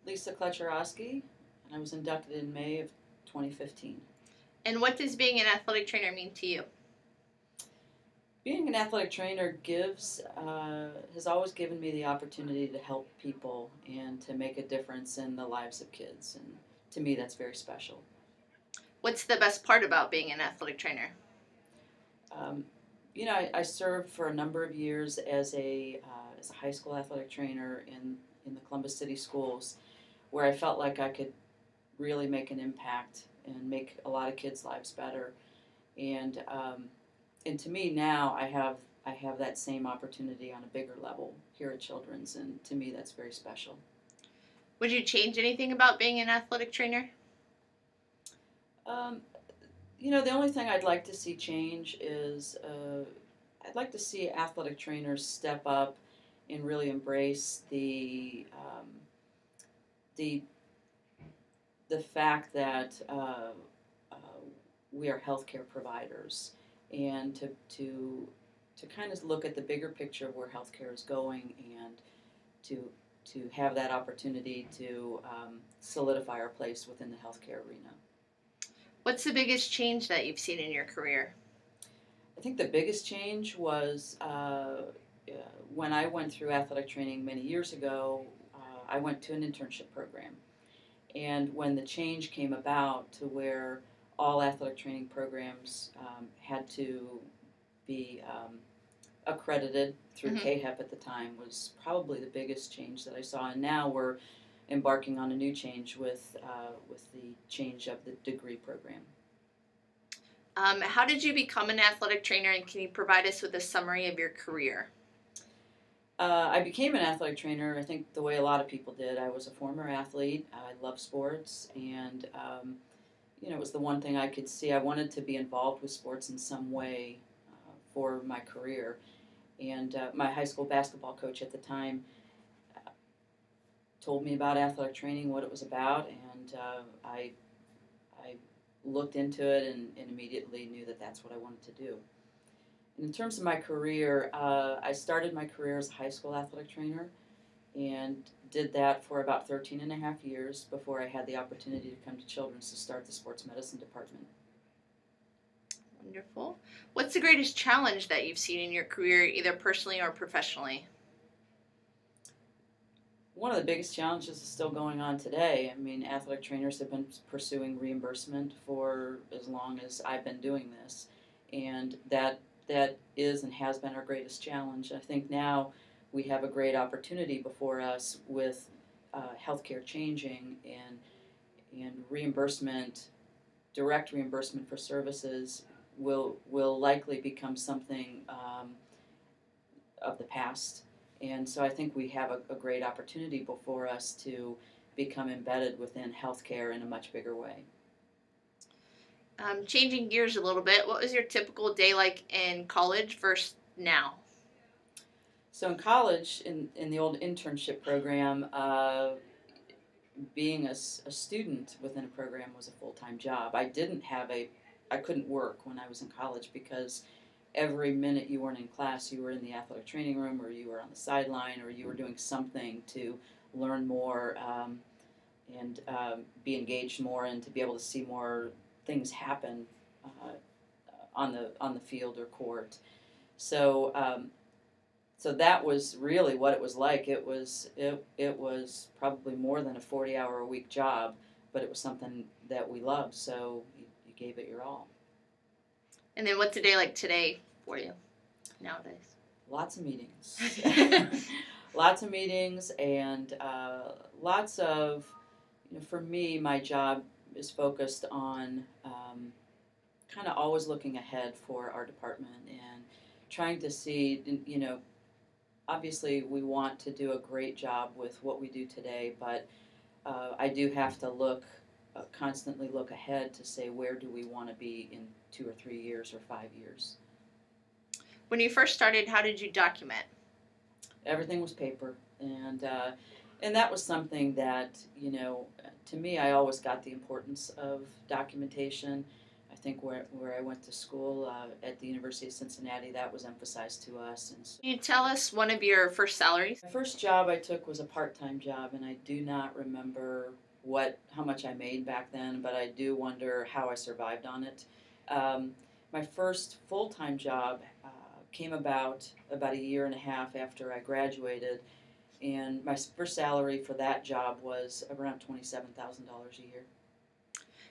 Lisa Kluchurosky, and I was inducted in May of 2015. And what does being an athletic trainer mean to you? Being an athletic trainer has always given me the opportunity to help people and to make a difference in the lives of kids, and to me that's very special. What's the best part about being an athletic trainer? Um, I served for a number of years as a high school athletic trainer in the Columbus City schools, where I felt like I could really make an impact and make a lot of kids' lives better. And and to me now, I have that same opportunity on a bigger level here at Children's, and to me that's very special. Would you change anything about being an athletic trainer? Um, the only thing I'd like to see change is I'd like to see athletic trainers step up and really embrace the the fact that uh, we are healthcare providers, and to kind of look at the bigger picture of where healthcare is going, and to to have that opportunity to solidify our place within the healthcare arena. What's the biggest change that you've seen in your career? I think the biggest change was when I went through athletic training many years ago. I went to an internship program, and when the change came about to where all athletic training programs had to be accredited through Mm-hmm. KHEP at the time, was probably the biggest change that I saw. And now we're embarking on a new change with the change of the degree program. How did you become an athletic trainer, and can you provide us with a summary of your career? I became an athletic trainer, I think, the way a lot of people did. I was a former athlete. I love sports, and it was the one thing I could see. I wanted to be involved with sports in some way for my career. And my high school basketball coach at the time told me about athletic training, what it was about, and I looked into it and immediately knew that that's what I wanted to do. In terms of my career, I started my career as a high school athletic trainer and did that for about 13 and a half years before I had the opportunity to come to Children's to start the sports medicine department. Wonderful. What's the greatest challenge that you've seen in your career, either personally or professionally? One of the biggest challenges is still going on today. I mean, athletic trainers have been pursuing reimbursement for as long as I've been doing this, and that is and has been our greatest challenge. I think now we have a great opportunity before us with healthcare changing, and reimbursement, direct reimbursement for services will likely become something of the past. And so I think we have a great opportunity before us to become embedded within healthcare in a much bigger way. Changing gears a little bit, what was your typical day like in college versus now? So in college, in the old internship program, being a student within a program was a full-time job. I couldn't work when I was in college because every minute you weren't in class, you were in the athletic training room, or you were on the sideline, or you were doing something to learn more, and be engaged more, and to be able to see more things happen on the field or court. So so that was really what it was like. It was probably more than a 40-hour-a-week job, but it was something that we loved. So you gave it your all. And then what's a day like today for you nowadays? Lots of meetings. Lots of meetings, and lots of, for me, my job is focused on kind of always looking ahead for our department and trying to see, obviously we want to do a great job with what we do today, but I do have to constantly look ahead to say, where do we want to be in 2 or 3 years or 5 years. When you first started, how did you document? Everything was paper, and that was something that, to me, I always got the importance of documentation. I think where I went to school at the University of Cincinnati, that was emphasized to us. And so Can you tell us one of your first salaries? my first job I took was a part-time job, and I do not remember how much I made back then, but I do wonder how I survived on it. Um, my first full-time job came about a year and a half after I graduated, and my first salary for that job was around $27,000 a year.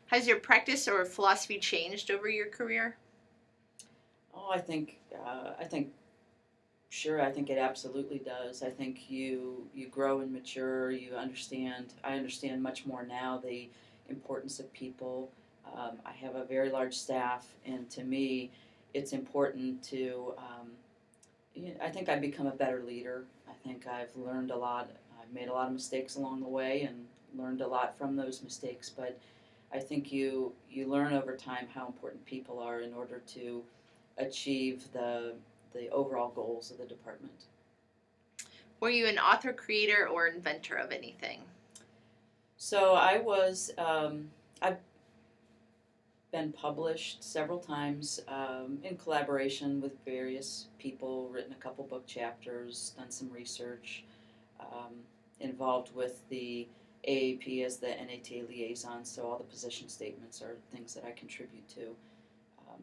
Has your practice or philosophy changed over your career? Oh, sure. I think it absolutely does. I think you grow and mature. You understand. I understand much more now the importance of people. I have a very large staff, and to me, it's important to. I think I've become a better leader. I think I've learned a lot. I've made a lot of mistakes along the way, and learned a lot from those mistakes. But I think you learn over time how important people are in order to achieve the overall goals of the department. Were you an author, creator, or inventor of anything? So I've been published several times in collaboration with various people, written a couple book chapters, done some research, um, involved with the AAP as the NATA liaison, so all the position statements are things that I contribute to. Um,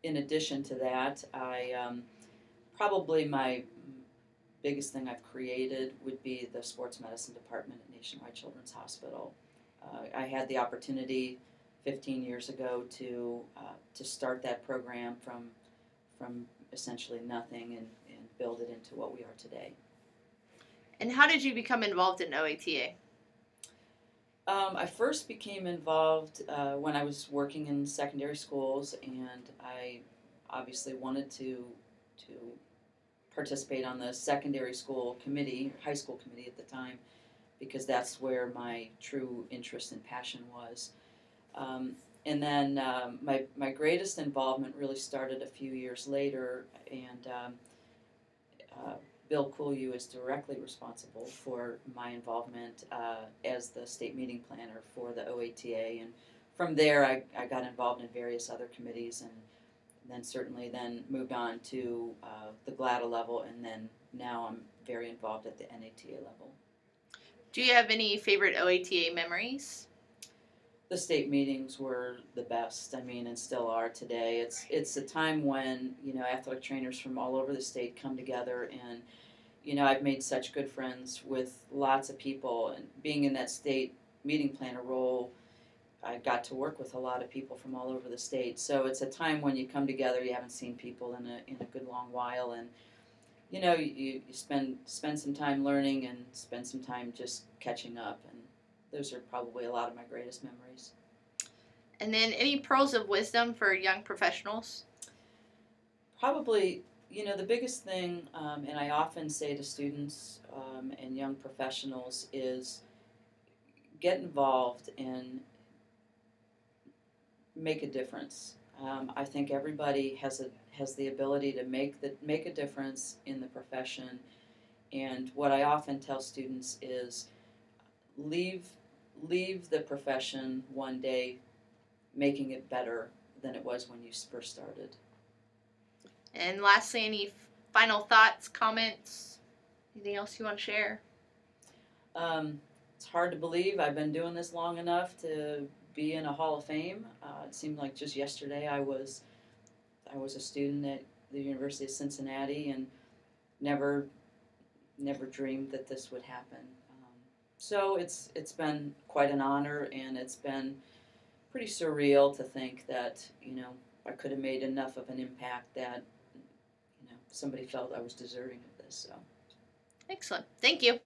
in addition to that, probably my biggest thing I've created would be the sports medicine department at Nationwide Children's Hospital. I had the opportunity 15 years ago to start that program from essentially nothing and build it into what we are today. And how did you become involved in OATA? I first became involved when I was working in secondary schools, and I obviously wanted to participate on the secondary school committee, high school committee at the time, because that's where my true interest and passion was. And then my greatest involvement really started a few years later, and Bill Cooley is directly responsible for my involvement as the state meeting planner for the OATA. And from there, I got involved in various other committees, and then certainly then moved on to the GLADA level, and then now I'm very involved at the NATA level. Do you have any favorite OATA memories? The state meetings were the best. I mean, and still are today. It's a time when athletic trainers from all over the state come together, and I've made such good friends with lots of people. And being in that state meeting planner role, I got to work with a lot of people from all over the state. So it's a time when you come together. You haven't seen people in a good long while, and you spend some time learning and spend some time just catching up. And those are probably a lot of my greatest memories. And then any pearls of wisdom for young professionals? Probably, the biggest thing, and I often say to students and young professionals, is get involved and make a difference. I think everybody has the ability to make a difference in the profession, and what I often tell students is leave the profession one day making it better than it was when you first started. And lastly, any final thoughts, comments, anything else you want to share? It's hard to believe I've been doing this long enough to be in a Hall of Fame. It seemed like just yesterday I was a student at the University of Cincinnati, and never dreamed that this would happen. So it's been quite an honor, and it's been pretty surreal to think that I could have made enough of an impact that somebody felt I was deserving of this. So Excellent. Thank you.